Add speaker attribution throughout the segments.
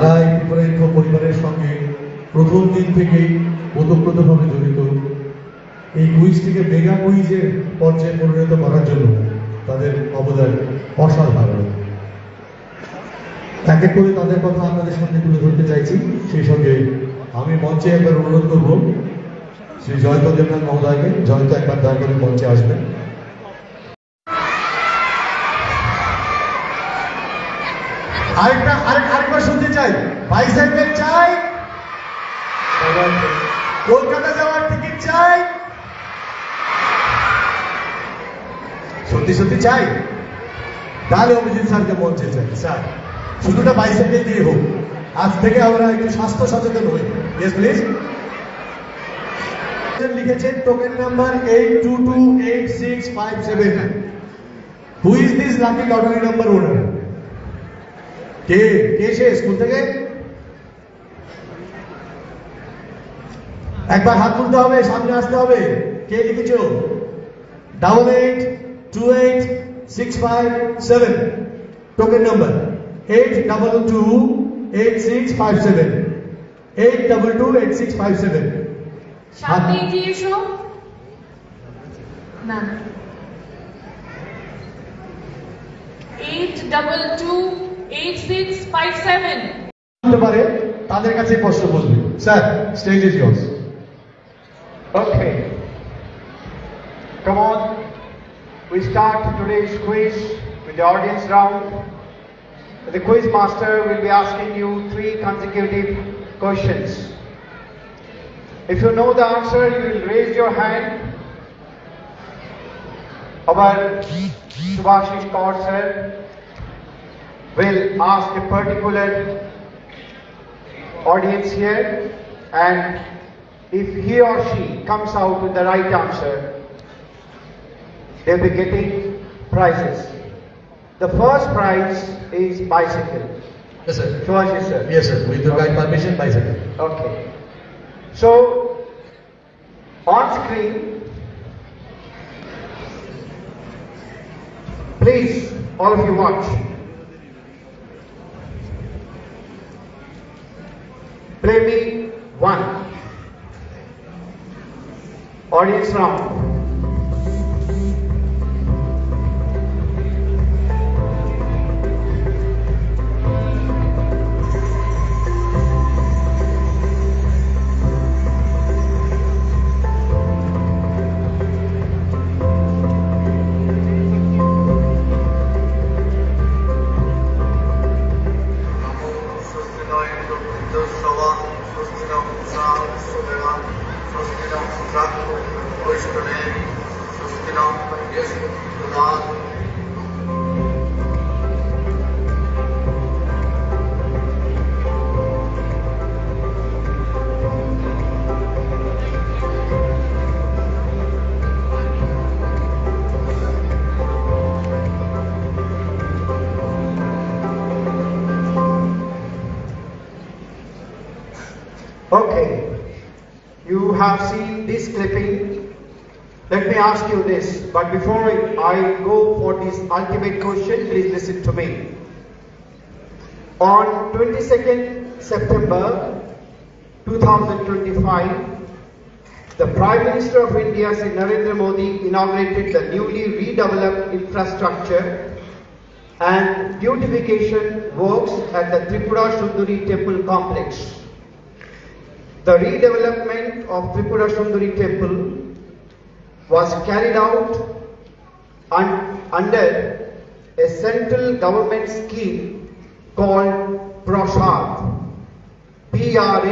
Speaker 1: তারা এই বিপরীত পরিবারের সঙ্গে প্রথম দিন থেকেই ওতপ্রোতভাবে জড়িত। এই কুইজটিকে মেগা কুইজের পর্যায়ে পরিণত করার জন্য তাদের অবদান অসাধারণ। এক এক করে তাদের কথা আপনাদের সামনে তুলে ধরতে চাইছি। সেই সঙ্গে আমি মঞ্চে একবার অনুরোধ করব শ্রী জয়ন্ত দেবনাথ মহোদয়কে। জয়ন্ত একবার দয়া করে মঞ্চে আসবেন। আরেকবার শুনতে চাই, বাইসাইকেল চাই, কলকাতা যাওয়ার টিকিট চাই, সত্যি সত্যি চাই। তাহলে অভিজিৎ স্যারকে মঞ্চে চাই। স্যার, শুধুটা বাইসাইকেল দিয়ে হোক। আজ থেকে আমরা একটু স্বাস্থ্য সচেতন হই। Yes please. লিখেছেন token number 822865 who is this lucky lottery number owner? কে কে সে স্কুল থেকে? একবার হাত তুলতে হবে, সামনে আসতে হবে। কে লিখেছো? 882865 টোকেন নাম্বার 822865 822865।
Speaker 2: সামনে এগিয়ে এসো। না, 822865
Speaker 1: হতে পারে, তাদের কাছে প্রশ্ন বলবে। Sir, stage is years.
Speaker 3: Okay. Come on. We start today's quiz with the audience round. The quiz master will be asking you 3 consecutive questions. If you know the answer, you will raise your hand. Our Subhashish Kaur sir will ask a particular audience here, and if he or she comes out with the right answer, they'll be getting prizes. The first prize is bicycle.
Speaker 1: Yes, sir.
Speaker 3: Subhashish sir.
Speaker 1: Yes, sir. With your kind permission, bicycle.
Speaker 3: Okay. So, on screen, please, all of you watch. Play me 1. Audience round. Okay, you have seen this clipping. Let me ask you this, but before I go for this ultimate question, please listen to me. On 22nd September 2025, the Prime Minister of India, Sri Narendra Modi, inaugurated the newly redeveloped infrastructure and beautification works at the Tripura Sundari Temple complex. The redevelopment of Tripura Sundari Temple was carried out under a central government scheme called PRASHAD, PRASHAD,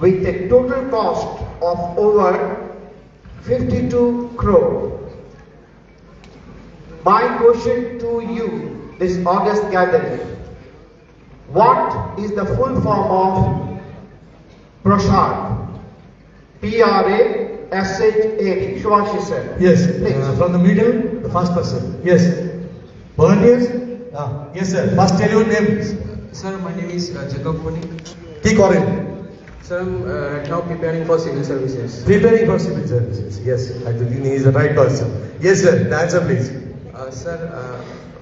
Speaker 3: with a total cost of over 52 crore. My question to you this August gathering: what is the full form of PRASHAD? PRASHAD. Subhashish sir.
Speaker 1: Yes,
Speaker 3: Please.
Speaker 1: from the middle, the first person. Yes. Volunteers? Yes, sir. First tell your name.
Speaker 4: Sir, my name is Jacob Puni.
Speaker 1: কি করেন?
Speaker 4: Sir, I'm right now preparing for civil services.
Speaker 1: Preparing for civil services. Yes, I think he is the right person. Yes, sir. The answer, please.
Speaker 4: Sir,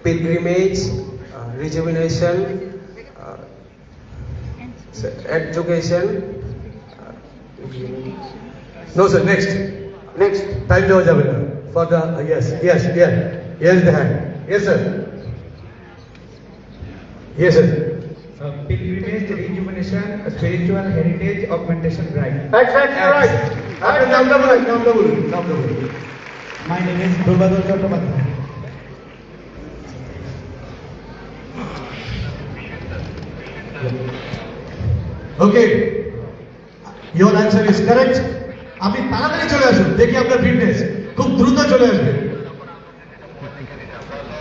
Speaker 4: pilgrimage, rejuvenation, education.
Speaker 1: No sir, next.
Speaker 3: Next.
Speaker 1: Time দেওয়া যাবে না। For the yes, here is the hand. Yes sir. Yes sir.
Speaker 5: Pilgrimage, rejuvenation, spiritual heritage, augmentation drive.
Speaker 3: Exactly right.
Speaker 1: আপনার নামটা বলুন।
Speaker 5: My name is Durbadar Chattopadhyay.
Speaker 1: Okay. Your answer is correct. আপনি তাড়াতাড়ি চলে আসুন, দেখি আপনার ফিটনেস খুব দ্রুত চলে আসবে।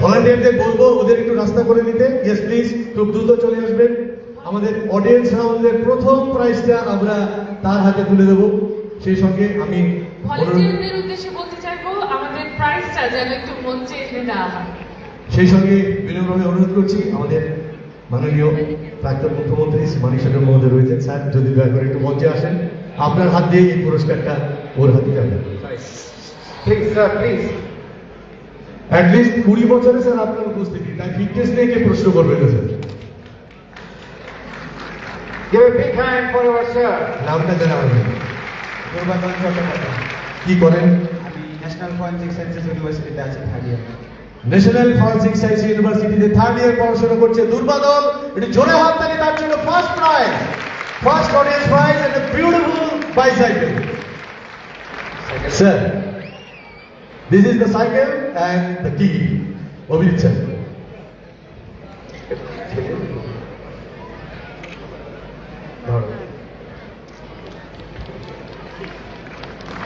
Speaker 1: ভলান্টিয়ারদের বলবো ওদের একটু রাস্তা করে নিতে। ইয়েস প্লিজ, খুব দ্রুত চলে আসবেন। আমাদের অডিয়েন্স রাউন্ডের প্রথম প্রাইজটা আমরা তার হাতে তুলে দেবো। সেই সঙ্গে আমি
Speaker 2: ভলান্টিয়ারদের উদ্দেশ্যে বলতে চাইবো আমাদের প্রাইজটা যেন একটু মঞ্চে এনে দেওয়া হয়।
Speaker 1: সেই সঙ্গে বিনম্রভাবে অনুরোধ করছি আমাদের মাননীয় প্রাক্তন মুখ্যমন্ত্রী শ্রী মানিক সাগর মহোদয় রয়েছেন, স্যার যদি দয়া করে একটু মঞ্চে আসেন, আপনার হাত দিয়ে এই পুরস্কারটা ওর হাতে যাবে।
Speaker 3: Please, sir, please.
Speaker 1: অ্যাটলিস্ট 20 বছরে স্যার আপনার উপস্থিতি, তাই ফিটনেস নিয়ে কে প্রশ্ন করবে না sir.
Speaker 3: Give a big hand for our sir.
Speaker 1: নামটা জানা হবে।
Speaker 5: Durbadar Chattopadhyay.
Speaker 1: কি করেন?
Speaker 5: আমি ন্যাশনাল ফরেনসিক সায়েন্সেস ইউনিভার্সিটিতে আছি third year.
Speaker 1: National forensic science ইউনিভার্সিটিতে থার্ড ইয়ার পড়াশোনা করছে দুর্বাদল। একটু জোরে হাত তালি তার জন্য। First prize, first audience prize and a beautiful bicycle. Sir, this is the cycle and the key. Abhijit sir.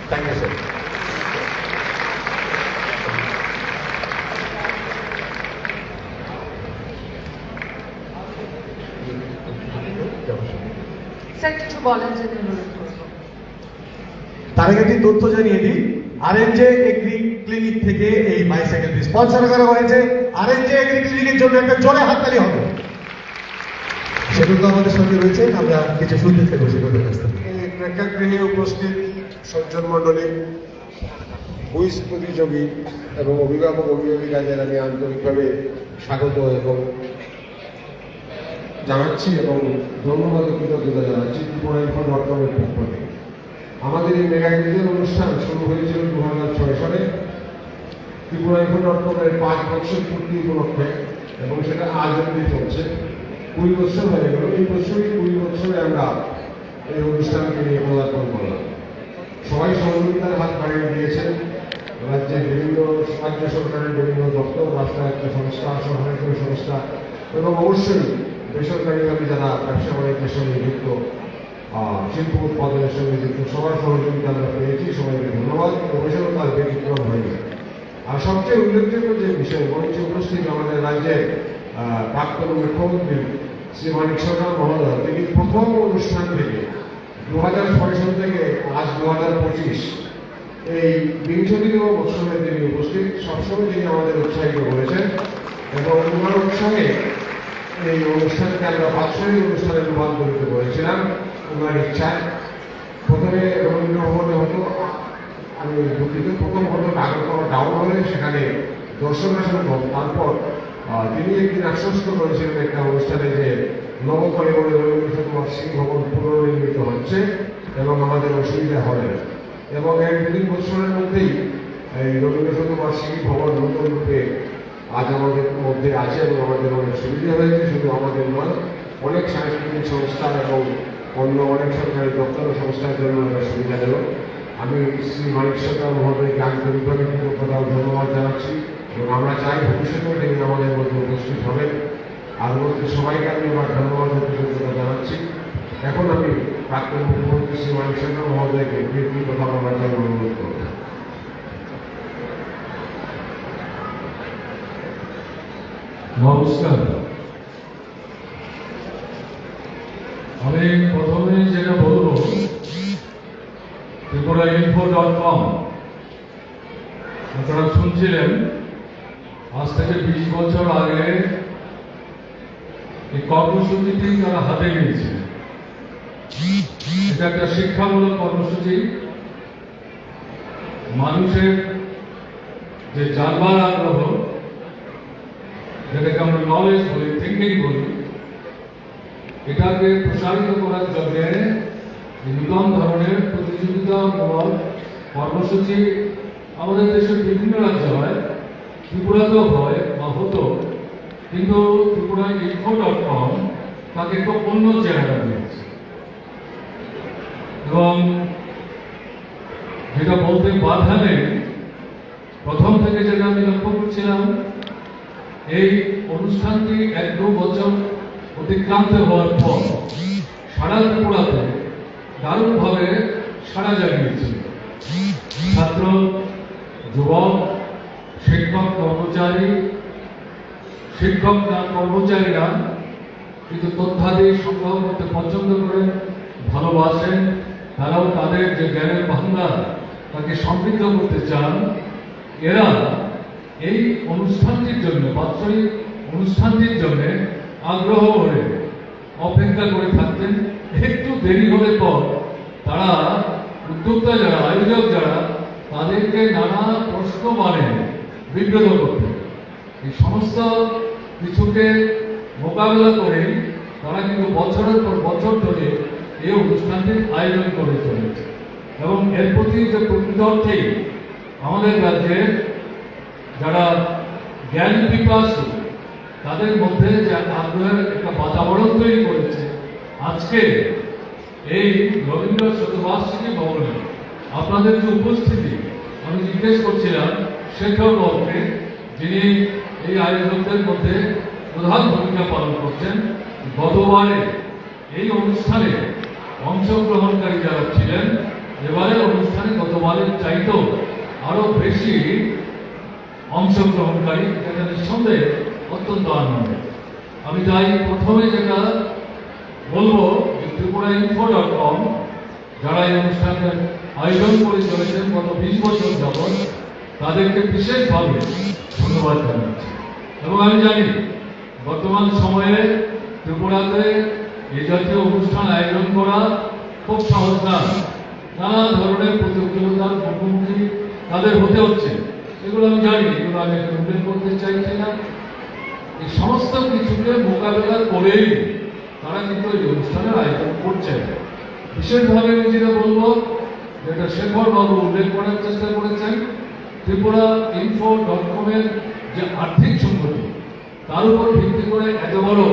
Speaker 3: Thank you, sir.
Speaker 2: Sir কিছু বলার জন্য অনুরোধ করবো।
Speaker 1: তার আগে একটি তথ্য জানিয়ে দিই, আরএনজে এগ্রি ক্লিনিক থেকে এই বাইসাইকেলটি স্পন্সর করা হয়েছে। আরএনজে এগ্রি ক্লিনিকের জন্য একটা জোরে হাততালি হবে। সেগুলো তো আমাদের সঙ্গে রয়েছে, আমরা কিছু শুনতে থাকবো সেগুলোর কাছ থেকে।
Speaker 6: এই প্রেক্ষাগৃহে উপস্থিত সজ্জন মণ্ডলী, কুইজ প্রতিযোগী এবং অভিভাবক অভিভাবিকাদের আমি আন্তরিকভাবে স্বাগত এবং জানাচ্ছি এবং ধন্যবাদ ও কৃতজ্ঞতা জানাচ্ছি ত্রিপুরা.com-এর পক্ষ থেকে। আমাদের এই মেগা কুইজের অনুষ্ঠান শুরু হয়েছিল 2006 সালে ত্রিপুরা.com-এর 5 বছর পূর্তি উপলক্ষে এবং সেটা আজ অবধি চলছে। 20 বছর হয়ে গেল। এই বছরই 20 বছরে আমরা এই অনুষ্ঠানকে নিয়ে পদার্পণ করলাম। সবাই সহযোগিতার হাত বাড়িয়ে দিয়েছেন। রাজ্যের বিভিন্ন রাজ্য সরকারের বিভিন্ন দপ্তর, রাষ্ট্রায়ত্ত সংস্থা, সরকারি সংস্থা এবং অবশ্যই বেসরকারিভাবে যারা ব্যবসা বাণিজ্যের সঙ্গে যুক্ত, শিল্প উৎপাদনের সঙ্গে যুক্ত, সবার সহযোগিতা আমরা পেয়েছি। সবাইকে ধন্যবাদ। অবশ্যই তার ব্যতিক্রম হয়নি। আর সবচেয়ে উল্লেখযোগ্য যে বিষয়, মঞ্চে উপস্থিত আমাদের রাজ্যের প্রাক্তন মুখ্যমন্ত্রী শ্রী মানিক সাগর মহোদয়, তিনি প্রথম অনুষ্ঠান থেকে 2006 সাল থেকে আজ 2025 এই 20তম বছরে তিনি উপস্থিত। সবসময় তিনি আমাদের উৎসাহিত করেছেন এবং ওনার উৎসাহে এই অনুষ্ঠানকে আমরা বাৎসরিক অনুষ্ঠানে রূপান্তরিত করেছিলাম। ওনার ইচ্ছায় প্রথমে রবীন্দ্র ভবনে হতো, আমি দুঃখিত, প্রথম হতো নাগরকোলা ডাউন হলে, সেখানে দর্শক আসন কম। তারপর তিনি একদিন আশ্বস্ত করেছিলেন একটা অনুষ্ঠানে যে নবকলেবরে রবীন্দ্র শতবার্ষিকী ভবন পুনর্নির্মিত হচ্ছে এবং আমাদের অসুবিধা হবে না। এবং 1-2 বছরের মধ্যেই এই রবীন্দ্র শতবার্ষিকী ভবন নতুন রূপে আজ আমাদের মধ্যে আছে এবং আমাদের অনেক সুবিধা হয়েছে। শুধু আমাদের নয়, অনেক সাংস্কৃতিক সংস্থা এবং অন্য অনেক সরকারি দপ্তর ও সংস্থার জন্য আমরা সুবিধা দেব। আমি শ্রী মানিক সাগর মহোদয়কে আন্তরিকভাবে কৃতজ্ঞতা ও ধন্যবাদ জানাচ্ছি এবং আমরা চাই ভবিষ্যতেও তিনি আমাদের মধ্যে উপস্থিত হবেন। আর মধ্যে সবাইকে আমি আমার ধন্যবাদ ও কৃতজ্ঞতা জানাচ্ছি। এখন আমি প্রাক্তন মুখ্যমন্ত্রী শ্রী মানিক সাগর মহোদয়কে কৃতজ্ঞ কথা বলার জন্য অনুরোধ করব।
Speaker 7: নমস্কার। আমি প্রথমে যেটা বলবো, ত্রিপুরা.com আপনারা শুনছিলেন আজ থেকে 20 বছর আগে এই কর্মসূচিটি তারা হাতে নিয়েছে। এটা একটা শিক্ষামূলক কর্মসূচি। মানুষের যে জানবার আগ্রহ, যেটাকে আমরা নলেজ বলি, থিঙ্কিং বলি, এটাকে প্রসারিত করার জন্য নূতন ধরনের প্রতিযোগিতামূলক কর্মসূচি আমাদের দেশের বিভিন্ন রাজ্যে হয়, ত্রিপুরাতেও হয় বা হতো, কিন্তু ত্রিপুরা info.com তাকে একটু অন্য চেহারা দিয়েছে। এবং যেটা বলতে বাধা নেই, প্রথম থেকে যেটা আমি লক্ষ্য করছিলাম, এই অনুষ্ঠানটি 1-2 বছর অতিক্রান্ত হওয়ার পর সারা ত্রিপুরাতে দারুণভাবে সাড়া জাগিয়েছিল। ছাত্র, যুবক, শিক্ষক কর্মচারীরা কিন্তু তথ্যাদি সংগ্রহ করতে পছন্দ করেন, ভালোবাসেন। তারাও তাদের যে জ্ঞানের ভান্ডার তাকে সমৃদ্ধ করতে চান। এরা এই অনুষ্ঠানটির জন্য, বাৎসরিক অনুষ্ঠানটির জন্য আগ্রহ করে অপেক্ষা করে থাকতেন। একটু দেরি হলে পর তারা, উদ্যোক্তা যারা, আয়োজক যারা, তাদেরকে নানা প্রশ্ন মানে বিব্রত করতেন। এই সমস্ত কিছুকে মোকাবেলা করে তারা কিন্তু বছরের পর বছর ধরে এই অনুষ্ঠানটির আয়োজন করে চলেছে। এবং এর প্রতি যে প্রকৃত অর্থেই আমাদের রাজ্যে যারা জ্ঞান পিপাসু, তাদের মধ্যে যে আগ্রহের একটা বাতাবরণ তৈরি করেছে, আজকে এই রবীন্দ্র শতবার্ষিকী ভবনে আপনাদের যে উপস্থিতি, আমি জিজ্ঞেস করছিলাম শেখর বাবুকে, যিনি এই আয়োজকদের মধ্যে প্রধান ভূমিকা পালন করছেন। গতবারে এই অনুষ্ঠানে অংশগ্রহণকারী যারা ছিলেন, এবারের অনুষ্ঠানে গতবারের চাইতেও আরো বেশি অংশগ্রহণকারী, এটা নিঃসন্দেহে অত্যন্ত আনন্দের। আমি তাই প্রথমে যেটা বলবো যে ত্রিপুরা info.com যারা এই অনুষ্ঠানের আয়োজন করে চলেছেন গত 20 বছর যাবৎ, তাদেরকে বিশেষভাবে ধন্যবাদ জানাচ্ছি। এবং আমি জানি বর্তমান সময়ে ত্রিপুরাতে এই জাতীয় অনুষ্ঠান আয়োজন করা খুব সহজ না। নানা ধরনের প্রতিকূলতার মুখোমুখি তাদের হতে হচ্ছে, এগুলো আমি জানি, এগুলো আমি উল্লেখ করতে চাইছি না। এই সমস্ত কিছুকে মোকাবেলা করেই তারা কিন্তু এই অনুষ্ঠানের আয়োজন করছেন। বিশেষভাবে আমি যেটা বলবো, যেটা শেখর বাবু উল্লেখ করার চেষ্টা করেছেন, ত্রিপুরা info.com এর যে আর্থিক সংগঠন, তার উপর ভিত্তি করে এত বড়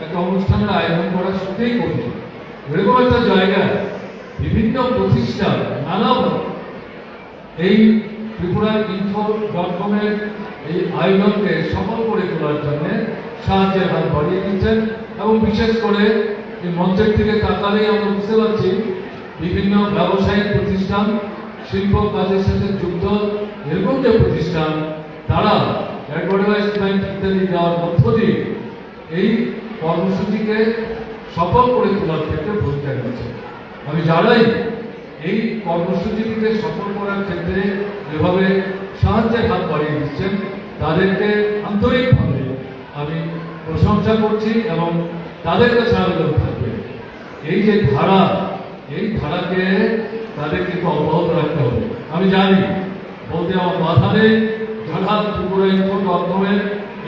Speaker 7: একটা অনুষ্ঠানের আয়োজন করা সত্যিই কঠিন। এরকম একটা জায়গায় বিভিন্ন প্রতিষ্ঠান নানাভাবে এই ত্রিপুরা info.com এর এই আয়োজনকে সফল করে তোলার জন্য সাহায্যের হাত বাড়িয়ে দিচ্ছেন। এবং বিশেষ করে এই মঞ্চের দিকে তাকালেই আমরা বুঝতে পারছি বিভিন্ন ব্যবসায়িক প্রতিষ্ঠান, শিল্প কাজের সাথে যুক্ত এরকম যে প্রতিষ্ঠান, তারা অ্যাডভার্টাইজমেন্ট ইত্যাদি দেওয়ার মধ্য দিয়ে এই কর্মসূচিকে সফল করে তোলার ক্ষেত্রে ভূমিকা নিচ্ছে। আমি যারাই এই কর্মসূচিটিকে সফল করার ক্ষেত্রে যেভাবে সাহায্যের হাত বাড়িয়ে দিচ্ছেন, তাদেরকে আন্তরিকভাবে আমি প্রশংসা করছি এবং তাদের কাছে আবেদন থাকবে, এই যে ধারা, এই ধারাকে তাদের কিন্তু অব্যাহত রাখতে হবে। আমি জানি, বলতে আমার বাধা নেই, যারা ত্রিপুরা info.com এর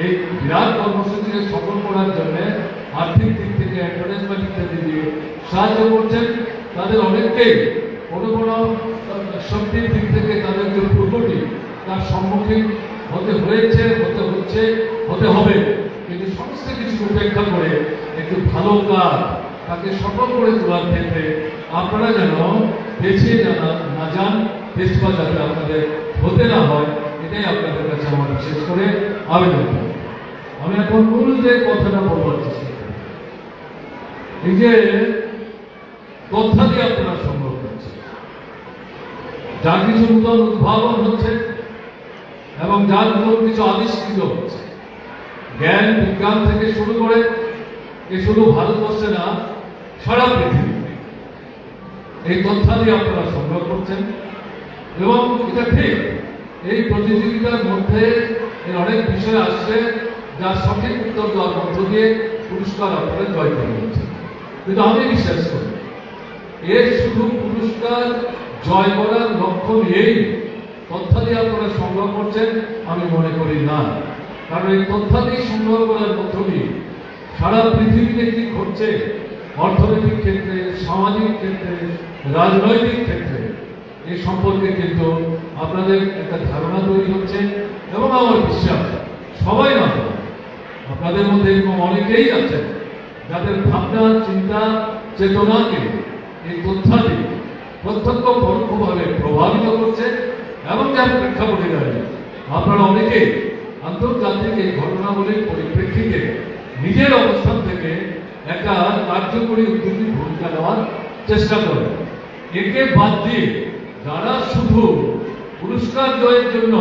Speaker 7: এই বিরাট কর্মসূচিকে সফল করার জন্য আর্থিক দিক থেকে, অ্যাডভার্টাইজমেন্ট ইত্যাদি দিয়ে সাহায্য করছেন, তাদের অনেককেই কোনো কোনো শক্তির দিক থেকে তাদের যে পূর্বটি, তার সম্মুখীন হতে হয়েছে, হতে হচ্ছে, হতে হবে। কিন্তু সমস্ত কিছু উপেক্ষা করে একটু ভালো কাজ, তাকে সফল করে তোলার ক্ষেত্রে আপনারা যেন পেছিয়ে না যান, পেছপা যাতে আপনাদের হতে না হয়, এটাই আপনাদের কাছে আমার বিশেষ করে আবেদন। আমি এখন মূল যে কথাটা বলবার চেষ্টা করি, এই যে তথ্যাদি আপনারা সংগ্রহ করছেন, যা কিছু নূতন উদ্ভাবন হচ্ছে এবং যার নতুন কিছু আবিষ্কৃত হচ্ছে, জ্ঞান বিজ্ঞান থেকে শুরু করে এ শুধু ভারতবর্ষে না, সারা পৃথিবীতে এই তথ্যাদি আপনারা সংগ্রহ করছেন। এবং এটা ঠিক, এই প্রতিযোগিতার মধ্যে অনেক বিষয় আসছে যার সঠিক উত্তর দেওয়ার মধ্য দিয়ে পুরস্কার আপনারা জয় করে নিচ্ছেন। কিন্তু আমি বিশ্বাস করি এর শুধু পুরস্কার জয় করার লক্ষ্য নিয়েই তথ্যাদি আপনারা সংগ্রহ করছেন আমি মনে করি না। কারণ এই তথ্যাদি সংগ্রহ করার মধ্য দিয়ে সারা পৃথিবীতে কি ঘটছে অর্থনৈতিক ক্ষেত্রে, সামাজিক ক্ষেত্রে, রাজনৈতিক ক্ষেত্রে, এই সম্পর্কে কিন্তু আপনাদের একটা ধারণা তৈরি হচ্ছে। এবং আমার বিশ্বাস সবাই না, আপনাদের মধ্যে এরকম অনেকেই আছেন যাদের ভাবনা, চিন্তা, চেতনাকে এই তথ্যাদি প্রত্যক্ষ পরোক্ষভাবে প্রভাবিত করছে। এবং যার প্রেক্ষাপটে দাঁড়িয়ে আপনারা অনেকেই আন্তর্জাতিক এই ঘটনাবলীর পরিপ্রেক্ষিতে নিজের অবস্থান থেকে একটা কার্যকরী উদ্যোগী ভূমিকা নেওয়ার চেষ্টা করেন। একে বাদ দিয়ে যারা শুধু পুরস্কার জয়ের জন্য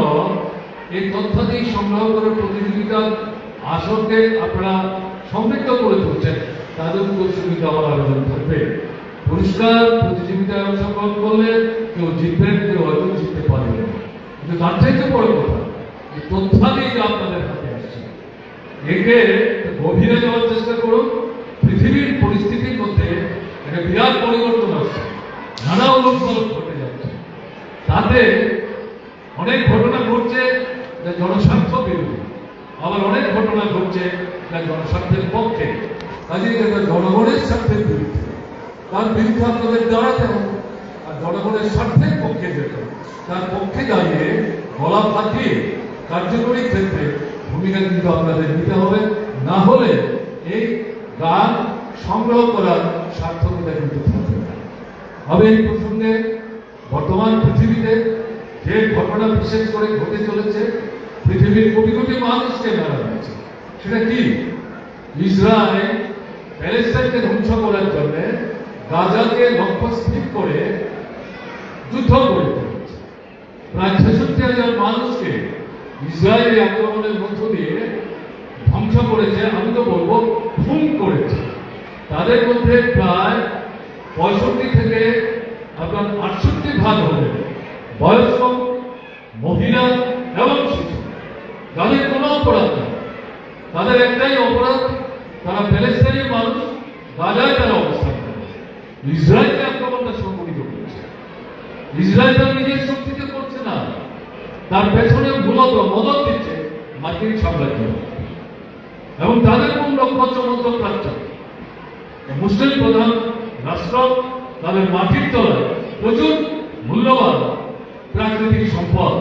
Speaker 7: এই তথ্যাদি সংগ্রহ করার প্রতিযোগিতার আসরকে আপনারা সমৃদ্ধ করে তুলছেন, তাদের সুবিধা আমার আবেদন থাকবে। পুরস্কার প্রতিযোগিতায় অংশগ্রহণ করলে কেউ জিতবেন, কেউ হয়তো জিততে পারবেন না, কিন্তু তার চাইতে বড় কথা এই তথ্যাদি যে আপনাদের হাতে আসছে, একে গভীরে যাওয়ার চেষ্টা করুন। পৃথিবীর পরিস্থিতির মধ্যে একটা বিরাট পরিবর্তন আসছে, নানা উলটপালট ঘটে যাচ্ছে, তাতে অনেক ঘটনা ঘটছে যা জনস্বার্থ বিরোধী, আবার অনেক ঘটনা ঘটছে যা জনস্বার্থের পক্ষে। কাজেই এটা জনগণের স্বার্থের বিরুদ্ধে, তার বিরুদ্ধে আপনাদের দাঁড়াতে হবে। আর জনগণের স্বার্থের পক্ষে যেতে, তার পক্ষে দাঁড়িয়ে গলা ফাটিয়ে কার্যকরী ক্ষেত্রে ভূমিকা কিন্তু আপনাদের নিতে হবে। না হলে এই গান সংগ্রহ করার সার্থকতা কিন্তু থাকবে না। হবে এই প্রসঙ্গে বর্তমান পৃথিবীতে যে ঘটনা বিশেষ করে ঘটে চলেছে, পৃথিবীর কোটি কোটি মানুষকে নাড়া দিচ্ছে, সেটা কি? ইসরায়েল প্যালেস্টাইনকে ধ্বংস করার জন্য গাজাকে লক্ষ্যস্থির করে যুদ্ধ করে চলেছে। প্রায় 66,000 মানুষকে ইসরায়েলি আক্রমণের মধ্য দিয়ে ধ্বংস করেছে, আমি তো বলবো খুন করেছে। তাদের মধ্যে প্রায় 65 থেকে আপনার 68% হবে বয়স্ক, মহিলা এবং শিশু, যাদের কোনো অপরাধ নেই। তাদের একটাই অপরাধ, তারা প্যালেস্টাইনের মানুষ, গাজায় তারা অবস্থান করে ইসরায়েলকে আক্রমণটা সংঘটিত করছে। ইসরায়েল তার নিজের শক্তিতে করছে না, তার পেছনে মূলত মদত দিচ্ছে মার্কিন সাম্রাজ্য এবং তাদের মূল লক্ষ্য হচ্ছে মধ্যপ্রাচ্য। মুসলিম প্রধান রাষ্ট্র, তাদের মাটির তলায় প্রচুর মূল্যবান প্রাকৃতিক সম্পদ।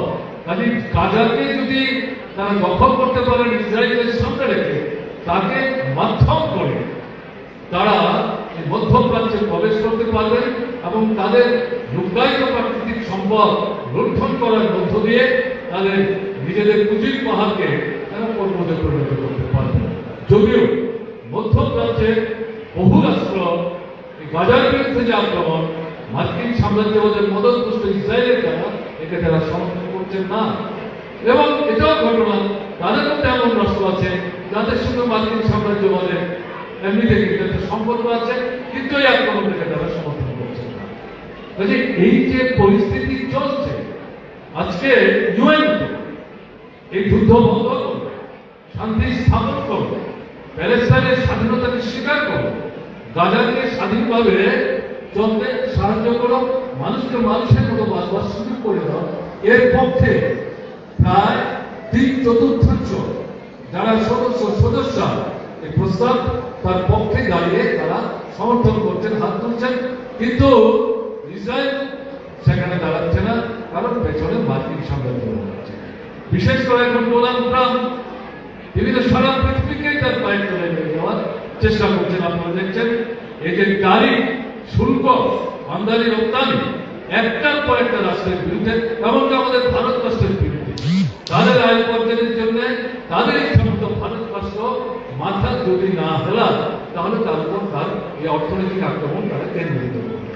Speaker 7: কাজে গাজাকে যদি তারা দখল করতে পারেন ইসরায়েলের সামনে রেখে, তাকে মাধ্যম করে তারা এই মধ্যপ্রাচ্যে প্রবেশ করতে পারবেন এবং তাদের লুকায়িত প্রাকৃতিক সম্পদ লুণ্ঠন করার মধ্য দিয়ে তাদের নিজেদের পুঁজির পাহাড়কে তারা পর্বতে পরিণত করতে পারবেন। যদিও মধ্যপ্রাচ্যে বহু রাষ্ট্র এই গাজার বিরুদ্ধে যে আক্রমণ, মার্কিন সাম্রাজ্যবাদের মদতপুষ্ট ইসরায়েলের দ্বারা, একে তারা সমর্থন করছেন না। এবং এটাও ঘটনা, তাদের মধ্যে এমন রাষ্ট্র আছে যাদের সঙ্গে মার্কিন সাম্রাজ্যবাদের এমনিতে কিন্তু একটা সম্পর্ক আছে, কিন্তু এই আক্রমণটাকে তারা সমর্থন করছেন না। কাজে এই যে পরিস্থিতি চলছে, আজকে ইউএন এই যুদ্ধ বন্ধ করবে, শান্তি স্থাপন করবে, প্যালেস্টাইনের স্বাধীনতাকে স্বীকার করবে, গাজাকে স্বাধীনভাবে চলতে সাহায্য করো, মানুষকে মানুষের মতো বাঁচবার সুযোগ করে দাও। এর পক্ষে প্রায় 3/4 যারা সদস্য এই প্রস্তাব, তার পক্ষে দাঁড়িয়ে তারা সমর্থন করছেন, হাত তুলছেন। কিন্তু ইসরায়েল সেখানে দাঁড়াচ্ছে না, কারণ পেছনে মার্কিন সাম্রাজ্য দাঁড়াচ্ছে। বিশেষ করে এখন ডোনাল্ড ট্রাম্প বিভিন্ন সারা পৃথিবীকেই তার পায়ের তলায় নিয়ে যাওয়ার চেষ্টা করছেন। আপনারা দেখছেন এই যে গাড়ি শুল্ক, আমদানি রপ্তানি একটার পর একটা রাষ্ট্রের বিরুদ্ধে, এমনকি আমাদের ভারত রাষ্ট্রের বিরুদ্ধে, তাদের আয় উপার্জনের জন্য তাদের ইচ্ছামতো ভারত রাষ্ট্র মাথা যদি না হেলায়, তাহলে তার উপর তার এই অর্থনৈতিক আক্রমণ তারা কেন্দ্রিত করবে।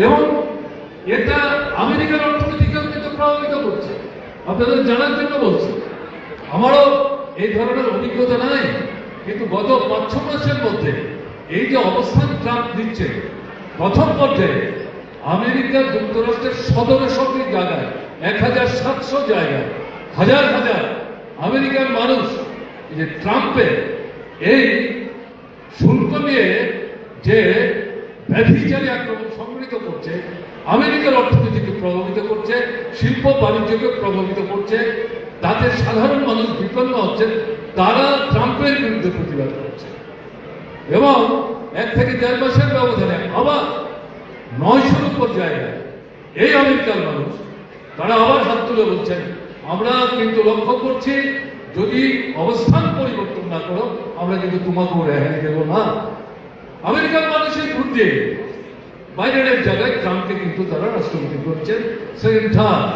Speaker 7: এবং এটা আমেরিকার অর্থনীতিকেও কিন্তু প্রভাবিত করছে। আপনাদের জানার জন্য বলছি, আমারও এই ধরনের অভিজ্ঞতা নাই, কিন্তু গত 5-6 মাসের মধ্যে এই যে অবস্থান ট্রাম্প দিচ্ছে, প্রথম পর্যায়ে আমেরিকা যুক্তরাষ্ট্রের 17 জায়গায় 1700 জায়গায় হাজার হাজার আমেরিকার মানুষ এই যে ট্রাম্পের এই শুল্ক নিয়ে যে ব্যভিচারী আক্রমণ সংগঠিত করছে, আমেরিকার অর্থনীতিকে প্রভাবিত করছে, শিল্প বাণিজ্যকে প্রভাবিত করছে, তাতে সাধারণ মানুষ বিপন্ন হচ্ছে, তারা ট্রাম্পের বিরুদ্ধে প্রতিবাদ করছে এবং 1 থেকে 1.5 মাসের ব্যবধানে আবার 900-র উপর জায়গায় এই আমেরিকার মানুষ তারা আবার হাত তুলে বলছেন, আমরা কিন্তু লক্ষ্য করছি যদি অবস্থান পরিবর্তন না করো আমরা কিন্তু তোমাকেও রেহাই দেব না। আমেরিকার মানুষের বিরুদ্ধে বাইডেনের জায়গায় ট্রাম্পকে কিন্তু তারা রাষ্ট্রপতি করছেন সেকেন্ড টার্ম,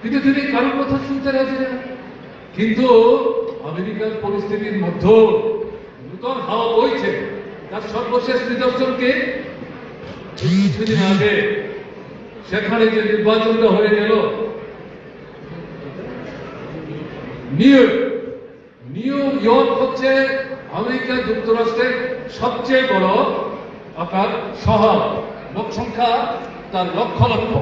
Speaker 7: কিন্তু তিনি কারোর কথা শুনতে রাজি না। কিন্তু আমেরিকার পরিস্থিতির মধ্যে নূতন হাওয়া বইছে। তার সর্বশেষ নিদর্শনকে কিছুদিন আগে সেখানে যে নির্বাচনটা হয়ে গেল নিউ ইয়র্ক হচ্ছে আমেরিকা যুক্তরাষ্ট্রের সবচেয়ে বড় আপনার শহর, লোক সংখ্যা তার লক্ষ লক্ষ।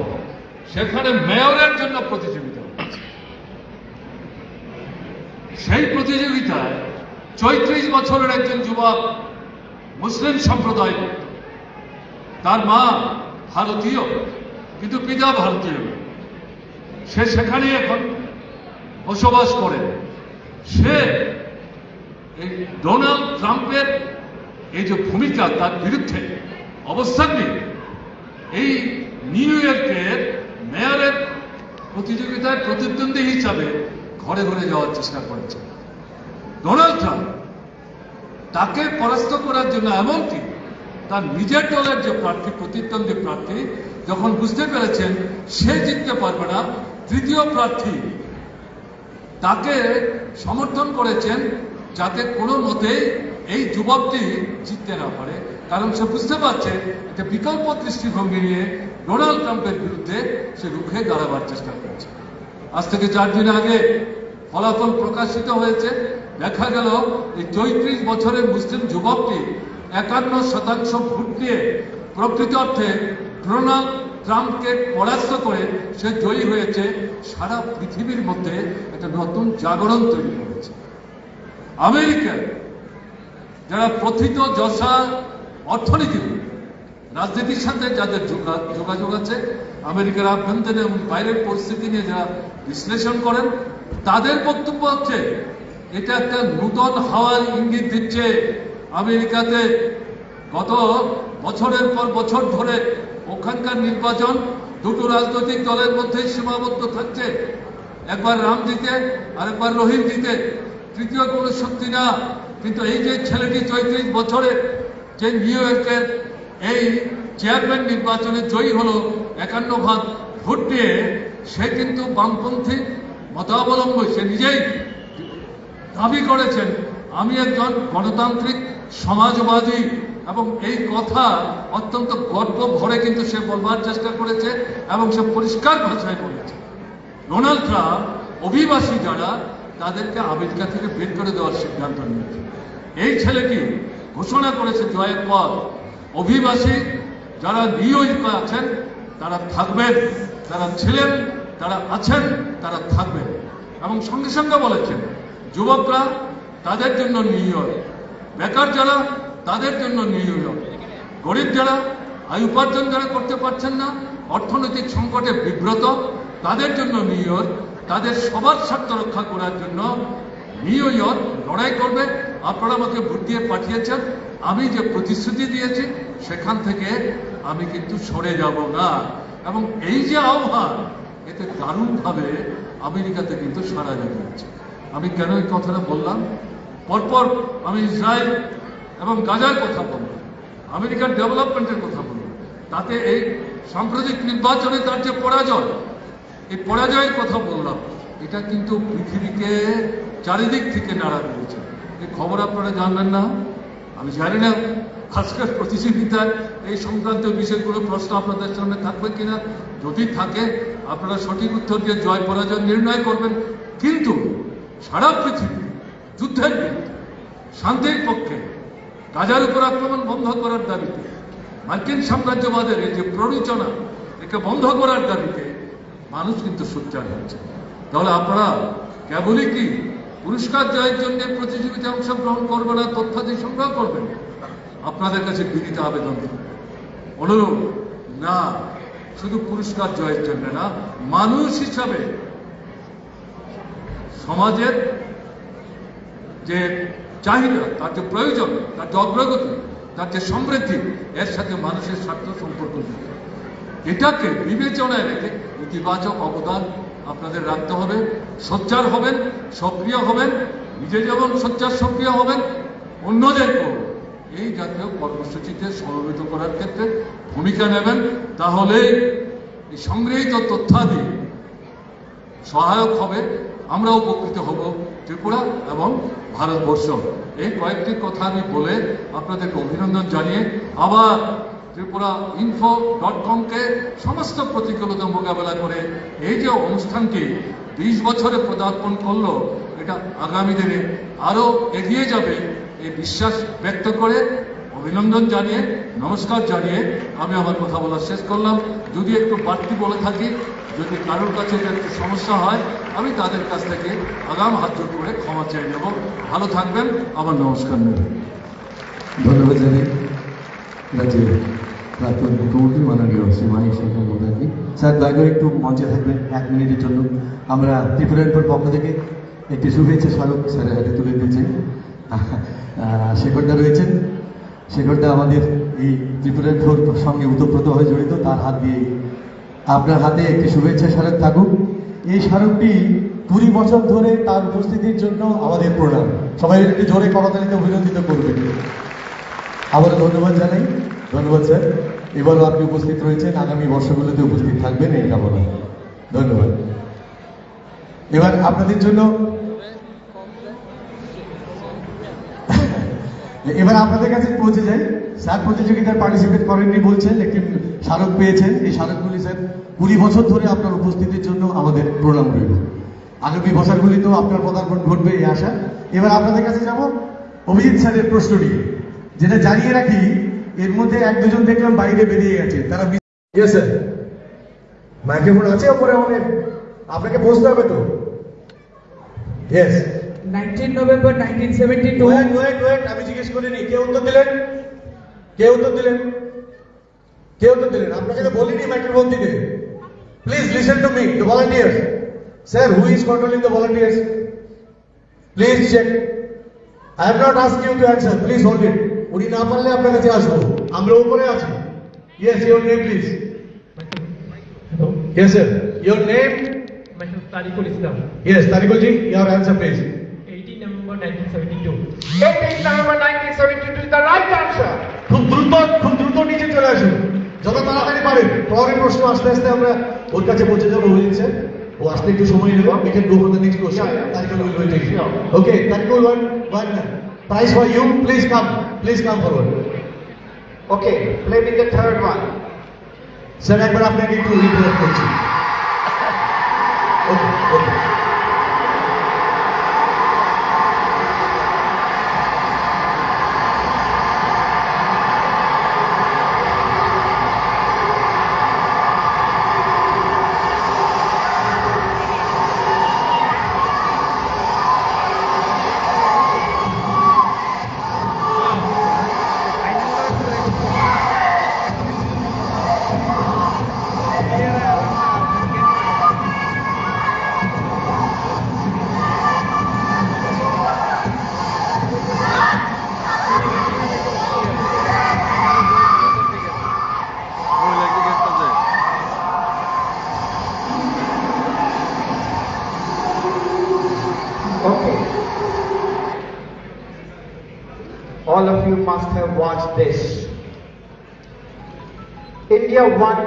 Speaker 7: সেখানে মেয়রের জন্য প্রতিযোগিতা হচ্ছে। সেই প্রতিযোগিতায় 34 বছরের একজন যুবক মুসলিম সম্প্রদায়, তার মা ভারতীয় কিন্তু পিতা ভারতীয়, সে সেখানে এখন বসবাস করে। সে এই ডোনাল্ড ট্রাম্পের এই যে ভূমিকা তার বিরুদ্ধে অবস্থান নিয়ে এই নিউ ইয়র্কের মেয়রের প্রতিযোগিতায় প্রতিদ্বন্দ্বী হিসাবে ঘরে ঘরে যাওয়ার চেষ্টা করেছে ডোনাল্ড ট্রাম্প। তাকে পরাস্ত করার জন্য এমনকি তার নিজের দলের যে প্রার্থী, প্রতিদ্বন্দ্বী প্রার্থী, যখন বুঝতে পেরেছেন সে জিততে পারবে না, তৃতীয় প্রার্থী তাকে সমর্থন করেছেন যাতে কোনো মতে এই যুবকটি জিততে না পারে, কারণ সে বুঝতে পারছে একটা বিকল্প দৃষ্টিভঙ্গি নিয়ে ডোনাল্ড ট্রাম্পের বিরুদ্ধে সে রুখে দাঁড়াবার চেষ্টা করছে। আজ থেকে 4 দিন আগে ফলাফল প্রকাশিত হয়েছে। দেখা গেল এই 34 বছরের মুসলিম যুবকটি 51% ভোট দিয়ে প্রকৃত অর্থে ডোনাল্ড ট্রাম্পকে পরাস্ত করে সে জয়ী হয়েছে। সারা পৃথিবীর মধ্যে একটা নতুন জাগরণ তৈরি করেছে। আমেরিকার যারা প্রথিত যশা অর্থনীতিবিদ, রাজনীতির সাথে যাদের যোগাযোগ আছে, আমেরিকার আভ্যন্তরীণ এবং বাইরের পরিস্থিতি নিয়ে যারা বিশ্লেষণ করেন, তাদের বক্তব্য হচ্ছে এটা একটা নূতন হাওয়ার ইঙ্গিত দিচ্ছে। আমেরিকাতে গত বছরের পর বছর ধরে ওখানকার নির্বাচন দুটো রাজনৈতিক দলের মধ্যে সীমাবদ্ধ থাকছে, একবার রাম জিতে আরেকবার রহিম জিতে, তৃতীয় কোনো শক্তি না। কিন্তু এই যে ছেলেটি 34 বছরে যে নিউ ইয়র্কের এই চেয়ারম্যান নির্বাচনে জয়ী হলো 51% ভোট দিয়ে, সে কিন্তু বামপন্থী মতাবলম্বী। সে নিজেই দাবি করেছেন আমি একজন গণতান্ত্রিক সমাজবাদী, এবং এই কথা অত্যন্ত গর্ব ভরে কিন্তু সে বলবার চেষ্টা করেছে এবং সে পরিষ্কার ভাষায় বলেছে ডোনাল্ড ট্রাম্প অভিবাসী যারা তাদেরকে আমেরিকা থেকে বের করে দেওয়ার সিদ্ধান্ত নিয়েছে। এই ছেলেটি ঘোষণা করেছে জয়ের পর অভিবাসী যারা নিউ ইয়র্কে আছেন তারা থাকবেন, তারা ছিলেন, তারা আছেন, তারা থাকবেন। এবং সঙ্গে সঙ্গে বলেছেন যুবকরা তাদের জন্য নিউ ইয়র্ক, বেকার যারা তাদের জন্য নিউ ইয়র্ক, গরিব যারা আয় উপার্জন যারা করতে পারছেন না, অর্থনৈতিক সংকটে বিব্রত, তাদের জন্য নিউ ইয়র্ক, তাদের সবার স্বার্থ রক্ষা করার জন্য নিউ ইয়র্ক লড়াই করবে। আপনারা আমাকে ভোট দিয়ে পাঠিয়েছেন, আমি যে প্রতিশ্রুতি দিয়েছি সেখান থেকে আমি কিন্তু সরে যাব না। এবং এই যে আহ্বান, এতে দারুণভাবে আমেরিকাতে কিন্তু সাড়া জাগিয়েছে। আমি কেন এই কথাটা বললাম? পরপর আমি ইসরায়েল এবং গাজার কথা বললাম, আমেরিকার ডেভেলপমেন্টের কথা বললাম, তাতে এই সাম্প্রতিক নির্বাচনে তার যে পরাজয়, এই পরাজয়ের কথা বললাম। এটা কিন্তু পৃথিবীকে চারিদিক থেকে নাড়া দিয়েছে। এই খবর আপনারা জানবেন না, আমি জানি না। আজকের প্রতিযোগিতায় এই সংক্রান্ত বিষয়গুলো প্রশ্ন আপনাদের সামনে থাকবে কিনা, যদি থাকে আপনারা সঠিক উত্তর দিয়ে জয় পরাজয় নির্ণয় করবেন। কিন্তু সারা পৃথিবী যুদ্ধের বিরুদ্ধে, শান্তির পক্ষে, গাজার উপর আক্রমণ বন্ধ করার দাবিতে, মার্কিন সাম্রাজ্যবাদের এই যে প্ররোচনা, একে বন্ধ করার দাবিতে মানুষ কিন্তু সোচ্চার হচ্ছে। তাহলে আপনারা কেবলই কি পুরস্কার জয়ের জন্য প্রতিযোগিতায় অংশগ্রহণ করবেন না, তথ্যাদি সংগ্রহ করবেন? আপনাদের কাছে বিনীত আবেদন অনুরোধ, না শুধু পুরস্কার জয়ের জন্য না, মানুষ হিসাবে সমাজের যে চাহিদা, তার যে প্রয়োজন, তার যে অগ্রগতি, তার যে সমৃদ্ধি, এর সাথে মানুষের স্বার্থ সম্পর্ক যুক্ত। এটাকে বিবেচনায় রেখে ইতিবাচক অবদান আপনাদের রাখতে হবে। সোচ্চার হবেন, সক্রিয় হবেন, নিজে যেমন সোচ্চার সক্রিয় হবেন, অন্যদেরকেও এই জাতীয় কর্মসূচিতে সমবেত করার ক্ষেত্রে ভূমিকা নেবেন। তাহলে এই সংগৃহীত তথ্যাদি সহায়ক হবে, আমরা উপকৃত হব, ত্রিপুরা এবং ভারতবর্ষ। এই কয়েকটি কথা আমি বলে আপনাদেরকে অভিনন্দন জানিয়ে আবার ত্রিপুরা info.com-কে সমস্ত প্রতিকূলতা মোকাবেলা করে এই যে অনুষ্ঠানটি 20 বছরে পদার্পণ করলো, এটা আগামী দিনে আরো এগিয়ে যাবে এই বিশ্বাস ব্যক্ত করে, অভিনন্দন জানিয়ে, নমস্কার জানিয়ে আমি আমার কথা বলা শেষ করলাম। যদি একটু বাড়তি বলে থাকি, যদি কারোর কাছে এটা একটু সমস্যা হয়, আমি তাদের কাছ থেকে আগাম হাত জোর করে ক্ষমা চেয়ে নেব। ভালো থাকবেন, আমার নমস্কার নেবেন।
Speaker 8: ধন্যবাদ জানাই রাজ্যের প্রাক্তন মুখ্যমন্ত্রী মাননীয় শ্রী মানিক শেখ মহোদয়কে। স্যার দয়া করে একটু মঞ্চে থাকবেন 1 মিনিটের জন্য। আমরা ত্রিপুরার পক্ষ থেকে একটি শুভেচ্ছা স্মারক স্যারের হাতে তুলে দিয়েছি। শেখরদা রয়েছেন, শেখরদা আমাদের এই ত্রিপুরার সঙ্গে ওতপ্রোত হয়ে জড়িত, তার হাত দিয়ে আপনার হাতে একটি শুভেচ্ছা স্মারক থাকুক। এই স্মারকটি 20 বছর ধরে তার উপস্থিতির জন্য আমাদের প্রণাম। সবাই একটু জোরে করতালিতে অভিনন্দিত করবেন। আবার ধন্যবাদ জানাই। ধন্যবাদ স্যার। এবারও আপনি উপস্থিত রয়েছেন, আগামী বর্ষগুলোতে উপস্থিত থাকবেন এই কামনা। ধন্যবাদ। এবার আপনাদের জন্য এবার আপনাদের কাছে পৌঁছে যাই। স্যার প্রতিযোগিতায় পার্টিসিপেট করেননি বলছেন, একটি স্মারক পেয়েছেন। এই স্মারকগুলি স্যার 20 বছর ধরে আপনার উপস্থিতির জন্য আমাদের প্রণাম রইল। আগামী বছরগুলিতেও আপনার পদার্পণ ঘটবে এই আশা। এবার আপনাদের কাছে যাব অভিজিৎ স্যারের প্রশ্নটি, যেটা জানিয়ে রাখি এর মধ্যে 1-2 জন দেখলাম বাইরে বেরিয়ে গেছে, তারা স্যার মাইক্রোফোন আছে ওপরে আমাদের, আপনাকে বসতে হবে তো। Yes,
Speaker 9: 19 November 1972.
Speaker 1: ওয়েট, আমি জিজ্ঞেস করিনি। কে উত্তর দিলেন? আপনাকে তো বলিনি মাইক্রোফোন দিতে। Please listen to me, the volunteers. Sir, who is controlling the volunteers? Please check. I have not asked you to answer, please hold it. উনি না পারলে আপনার কাছে আসবো, আমরা উপরে আছি। Yes, your name please. Yes sir, your name?
Speaker 10: Myself Tariqul Islam.
Speaker 1: Yes, Tariqul ji, your answer please.
Speaker 10: 18 November 1972.
Speaker 3: 18 November 1972 is the right answer.
Speaker 1: খুব দ্রুত নিচে চলে আসুন, যত তাড়াতাড়ি পারেন। পরের প্রশ্ন আস্তে আস্তে আমরা ওর কাছে পৌঁছে যাবো। অভিজিৎ স্যার, ও আসতে একটু সময় নেবে। We can go for the next question. Tariqul will wait. Okay, Tariqul, one prize for you. Please come forward.
Speaker 3: Okay, play with the third one.
Speaker 1: Sir, একবার আপনাকে একটু রিপ্রেজেন্ট করছি। Okay.
Speaker 3: All of you must have watched this. India won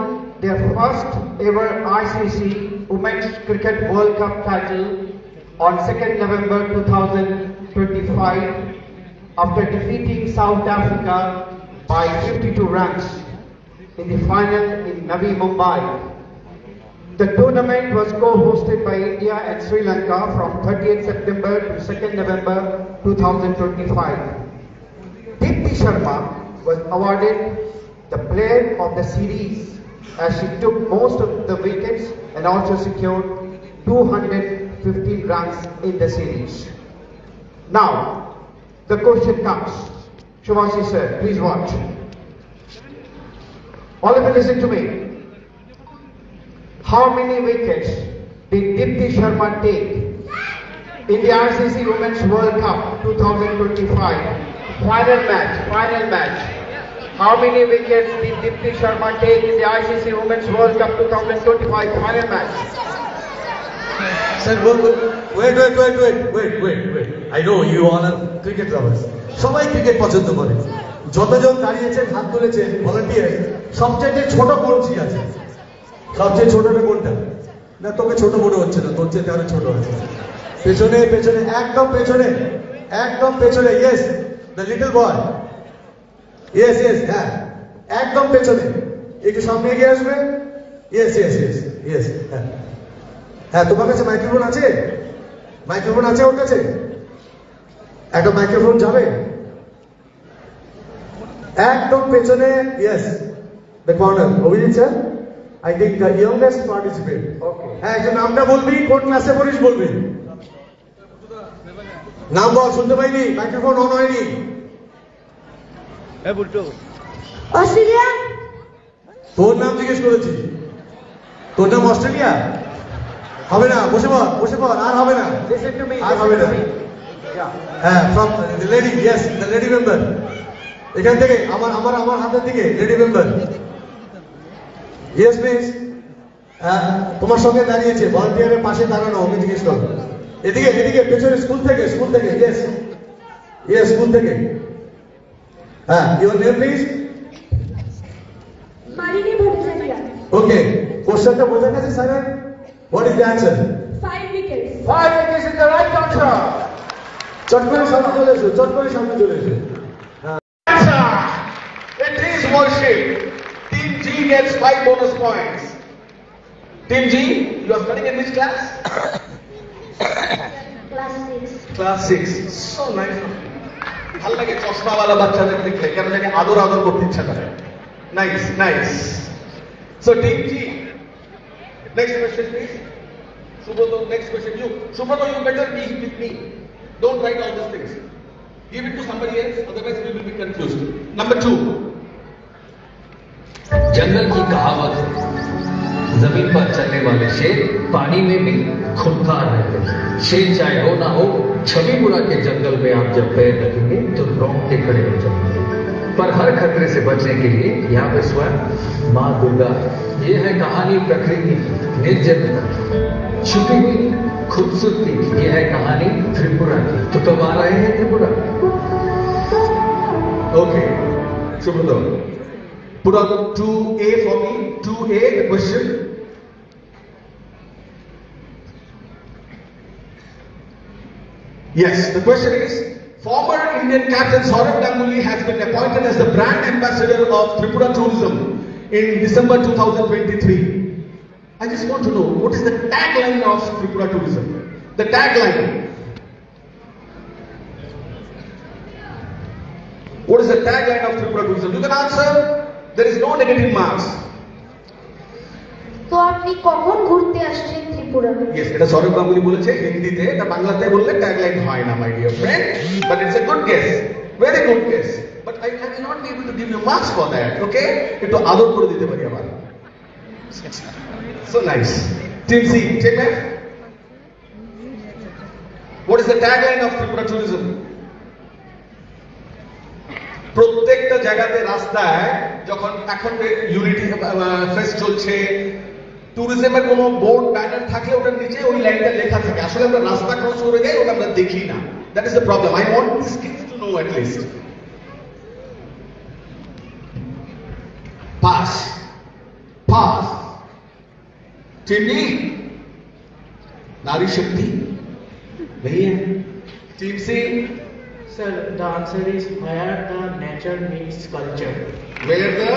Speaker 3: their first ever ICC Women's Cricket World Cup title on 2nd November 2025 after defeating South Africa by 52 runs in the final in Navi Mumbai. The tournament was co-hosted by India and Sri Lanka from 30th September to 2nd November 2025. Deepti Sharma was awarded the player of the series as she took most of the wickets and also secured 215 runs in the series. Now, the question comes. Shubhashi sir, please watch. All of you listen to me. How many wickets did Deepti Sharma take in the RCC Women's World Cup 2025. Final match. How many wickets did Dipti Sharma take in the ICC Women's World Cup 2025 final match?
Speaker 1: Sir, wait. I know you all are cricket lovers. সবাই cricket পছন্দ করে। যতজন দাঁড়িয়েছেন হাত তুলেছেন volunteer, সবচেয়ে ছোট কোনটি আছে? সবচেয়ে ছোটটা কোনটা? না তোকে ছোট মনে হচ্ছে না, তোর চেয়ে আরো ছোট আছে। পেছনে একদম পেছনে yes the little boy yes হ্যাঁ একদম পেছনে একটু সামনে এগিয়ে আসবে ইয়েস হ্যাঁ তোমার কাছে মাইক্রোফোন আছে ওর কাছে একটা মাইক্রোফোন যাবে একদম পেছনে yes the corner Abhijit sir I think the youngest participant okay হ্যাঁ একটু নামটা বলবি কোন ক্লাসে পড়িস বলবি নাম বল শুনতে পাইনি মাইক্রোফোন অন হয়নি
Speaker 11: অস্ট্রেলিয়া
Speaker 1: তোর নাম জিজ্ঞেস করেছি তোর নাম অস্ট্রেলিয়া হবে না বসে পড় আর হবে না
Speaker 3: Listen to me.
Speaker 1: আর হবে না হ্যাঁ from the lady yes the lady member এখান থেকে আমার হাতের দিকে লেডি মেম্বার ইয়েস প্লিজ তোমার সঙ্গে দাঁড়িয়েছে ভলান্টিয়ারের পাশে দাঁড়ানো ওকে জিজ্ঞেস করো এদিকে পেছনে স্কুল থেকে ইয়েস স্কুল থেকে হ্যাঁ your name please
Speaker 11: Malini Bhattacharya
Speaker 1: okay কোশ্চেনটা বোঝা গেছে sir what is the answer
Speaker 11: 5 wickets
Speaker 3: 5 wickets is the right answer.
Speaker 1: চট করে সামনে চলে এসো
Speaker 3: Answer. It is worship. Team G gets 5 bonus points. Team G, you are studying in which class?
Speaker 11: class 6
Speaker 3: Class 6. So nice. ভাল লাগে চশমাওয়ালা বাচ্চাদের দেখলে কেন জানি আদর করতে ইচ্ছা করে nice So Team G, next question please. Subroto, next question. Subroto, you better be with me. Don't write all these things. Give it to somebody else, otherwise we will be confused. Number 2.
Speaker 12: जंगल की कहावत है, जमीन पर चलने वाले शेर पानी में भी खुदकार रहते हैं। शेर चाहे हो ना हो, छबीपुरा के जंगल में आप जब पैर रखेंगे तो रोंगटे खड़े हो जाएंगे। पर हर खतरे से बचने के लिए यहाँ पे स्वयं माँ दुर्गा, ये है कहानी प्रकृति की निर्जनता, छुपी हुई खूबसूरती, ये है कहानी त्रिपुरा की। तो कब आ रहे हैं Tripura?
Speaker 3: Okay, Subroto. Put on 2A for me. 2A, the question. Yes, the question is, former Indian captain Saurav Ganguly has been appointed as the brand ambassador of Tripura tourism in December 2023. I just want to know, what is the tagline of Tripura tourism? The tagline. What is the tagline of Tripura tourism? You can answer. There is no negative marks.
Speaker 11: তো আপনি কখন ঘুরতে আসছেন Tripura?
Speaker 3: Yes, এটা সৌরভ গাঙ্গুলি বলেছে হিন্দিতে, এটা বাংলাতে বললে ট্যাগলাইন হয় না, my dear friend. But it's a good guess, very good guess. But I cannot be able to give you marks for that, okay? একটু আদর করে দিতে পারি আবার. So nice. Team C, take that. What is the tagline of Tripura tourism? প্রত্যেকটা জায়গাতে রাস্তায় যখন এখন ইউনিটি ফেস্ট চলছে, ট্যুরিজমের কোনো বোর্ড ব্যানার থাকলে ওটার নিচে ওই লাইনটা লেখা থাকে, আসলে আমরা রাস্তা ক্রস করে যাই, ওটা আমরা দেখি না। That is the problem. I want this kids to know at least. Pass team Nari Shakti नहीं है। Team C,
Speaker 10: Sir, the answer is where the nature meets culture.
Speaker 3: where the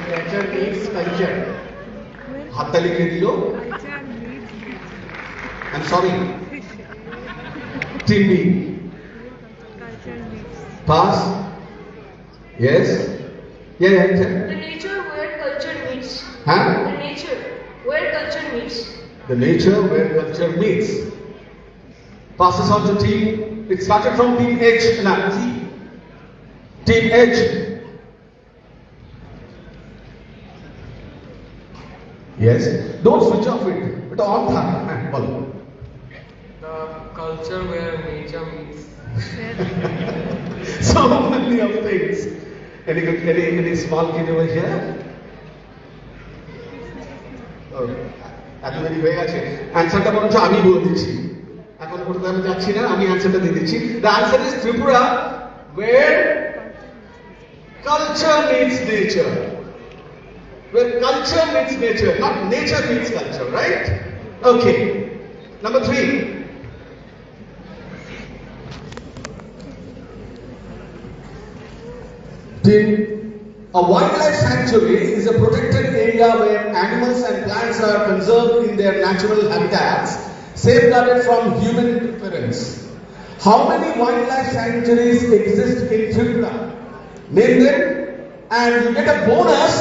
Speaker 10: Nature meets culture.
Speaker 3: हाथ लिखे दिलो। I'm sorry. Team B. Pass. Yes. Yeah.
Speaker 2: The nature where culture meets.
Speaker 3: Huh?
Speaker 2: The nature where culture meets.
Speaker 3: The nature where culture meets. Passes on to team. It started from team H. Team H. Yes. Don't switch off it. It on tha. Follow.
Speaker 10: The
Speaker 4: culture where nature meets.
Speaker 3: So many of things. Any small kid over here? এত দেরি হয়ে গেছে অ্যান্সারটা বরঞ্চ আমি বলে দিচ্ছি এখন পর্যন্ত আমি যাচ্ছি না আমি অ্যান্সারটা দিয়ে দিচ্ছি the answer is Tripura where culture meets nature where culture meets nature not nature meets culture right okay number 3 A wildlife sanctuary is a protected area where animals and plants are conserved in their natural habitats, safeguarded from human interference. How many wildlife sanctuaries exist in Tripura? Name them, and you get a bonus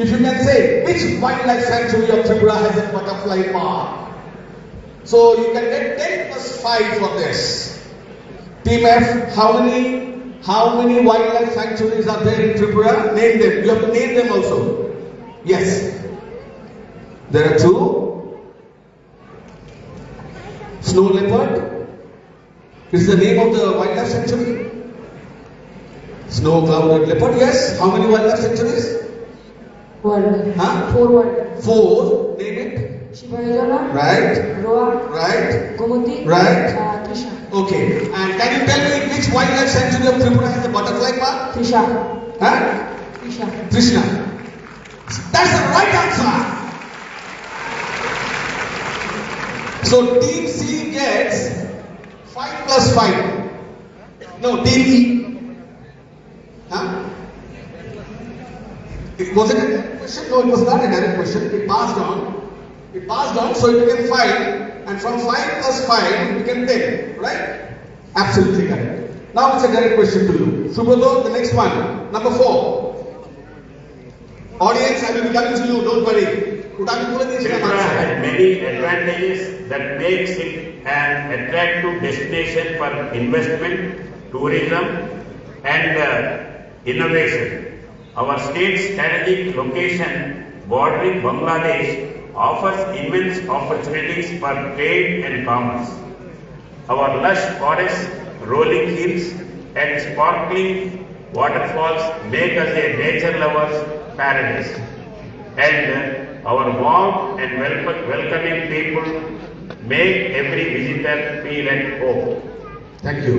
Speaker 3: if you can say which wildlife sanctuary of Tripura has a butterfly park. So you can get 10 plus 5 for this. Team F, how many wildlife sanctuaries are there in Tripura? Name them. You have to name them also. Yes. There are 2. Snow leopard is the name of the wildlife sanctuary. Snow clouded leopard. Yes. How many wildlife sanctuaries?
Speaker 9: 1.
Speaker 3: Huh?
Speaker 9: 4 1.
Speaker 3: 4. Name it.
Speaker 9: Shivayajala.
Speaker 3: Right.
Speaker 9: Roa.
Speaker 3: Right.
Speaker 9: Gomati.
Speaker 3: Right.
Speaker 9: Trisha.
Speaker 3: Okay. And can you tell me which wildlife sanctuary of Tripura has a butterfly park?
Speaker 9: Trisha.
Speaker 3: Huh?
Speaker 9: Trisha.
Speaker 3: Krishna. That's the right answer. So team C gets 5 plus 5. No, team E. Huh? Was it a direct question? No, it was not a direct question. It passed on. It passed on, so it became 5. And from 5 plus 5, it became 10. Right? Absolutely correct. Now it's a direct question to you. Subodho, the next one. Number 4. Audience, I will be coming to you, don't worry.
Speaker 13: Tripura has many advantages that makes it an attractive destination for investment, tourism and innovation. Our state's strategic location bordering Bangladesh offers immense opportunities for trade and commerce. Our lush forests, rolling hills and sparkling waterfalls make us a nature lover's paradise. And our warm and welcoming people make every visitor feel at home.
Speaker 3: Thank you.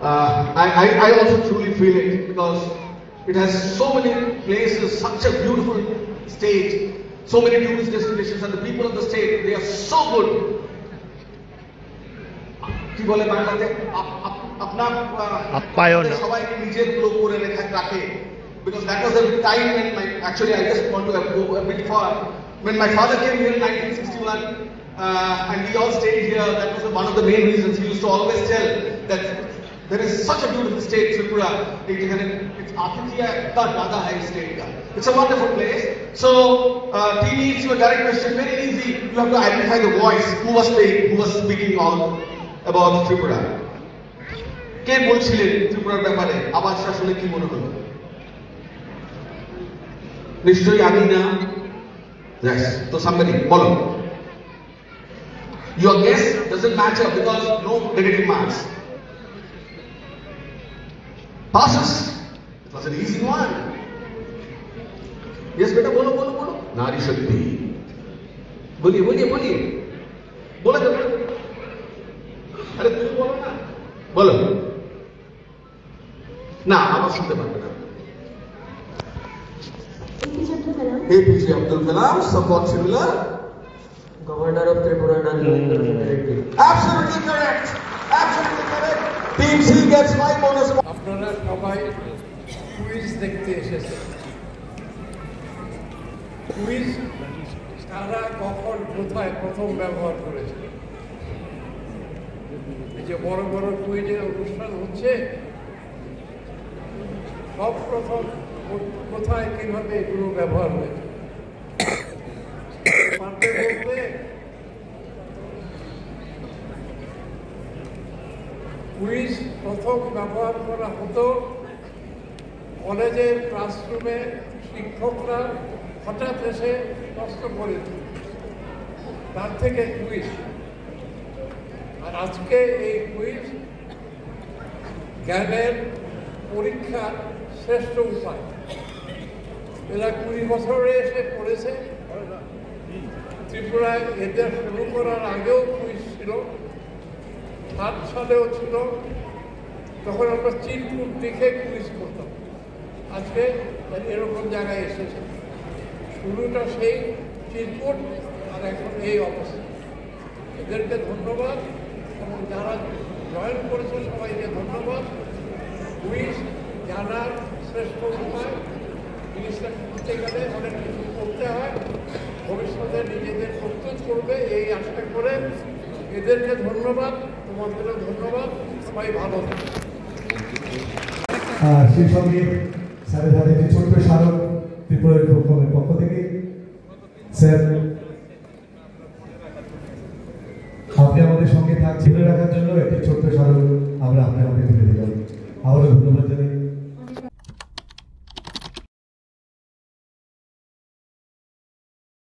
Speaker 3: I also truly feel it because it has so many places, such a beautiful state, so many tourist destinations, and the people of the state, they are so good. কি বলে বাংলাতে আপনার সবাইকে নিজের লোক করে রাখে because that was the time when actually I just want to go a bit far. When my father came here in 1961 and we all stayed here, that was one of the main reasons. He used to always tell that there is such a beautiful state, Tripura. It's Atitya Dada High State. It's a wonderful place. So, TV is your direct question, very easy. You have to identify the voice, who was speaking all about Tripura. কে বলছিলেন ত্রিপুরার ব্যাপারে আওয়াজটা শুনে কি মনে হলো নিশ্চয়ই আমি না yes তো somebody বলো your guess doesn't matter because no negative marks passes it was an easy one yes beta bolo nari shakti boliye bola दो अरे तुम बोलो ना बोलो ना आवाज सुनते पारবে না APJ Abdul Kalam, somewhat similar.
Speaker 4: Governor of Tripura, Nandarendra Reddy.
Speaker 3: Absolutely correct. Absolutely correct. Team C gets 5 bonus.
Speaker 14: আপনারা সবাই কুইজ দেখতে এসেছেন কুইজ তারা কখন কোথায় প্রথম ব্যবহার করেছে এই যে বড় বড় কুইজের অনুষ্ঠান হচ্ছে সব প্রথম কোথায় কিভাবে এগুলো ব্যবহার হয়েছে পারতে বলতে কুইজ প্রথম ব্যবহার করা হতো কলেজের ক্লাসরুমে শিক্ষকরা হঠাৎ এসে প্রশ্ন করে তার থেকে কুইজ আর আজকে এই কুইজ জ্ঞানের পরীক্ষার শ্রেষ্ঠ উপায়। এরা 20 বছরে এসে পড়েছে। ত্রিপুরায় এদের শুরু করার আগেও কুইজ ছিল, 7 সালেও ছিল। তখন আমরা চিরকুট দেখে কুইজ করতাম। আজকে এরকম জায়গায় এসেছে। শুরুটা সেই চিরকুট, আর এখন এই অবস্থা। এদেরকে ধন্যবাদ এবং যারা জয়েন করেছে সবাইকে ধন্যবাদ। কুইজ জানার শ্রেষ্ঠ উপায়। জিনিসটা করতে গেলে অনেক কিছু করতে হয়, ভবিষ্যতে নিজেদের প্রস্তুত করবে এই আশা করে এদেরকে ধন্যবাদ, তোমাদেরও ধন্যবাদ। সবাই ভালো থাকে।
Speaker 1: সেই সঙ্গে স্যারের হাতে একটি ছোট্ট স্মারক ত্রিপুরা প্রকল্পের পক্ষ থেকে। স্যার, আপনি আমাদের সঙ্গে থাকছেন রাখার জন্য একটি ছোট্ট স্মারক আমরা আপনার হাতে তুলে দিলাম। আবারও ধন্যবাদ জানাই।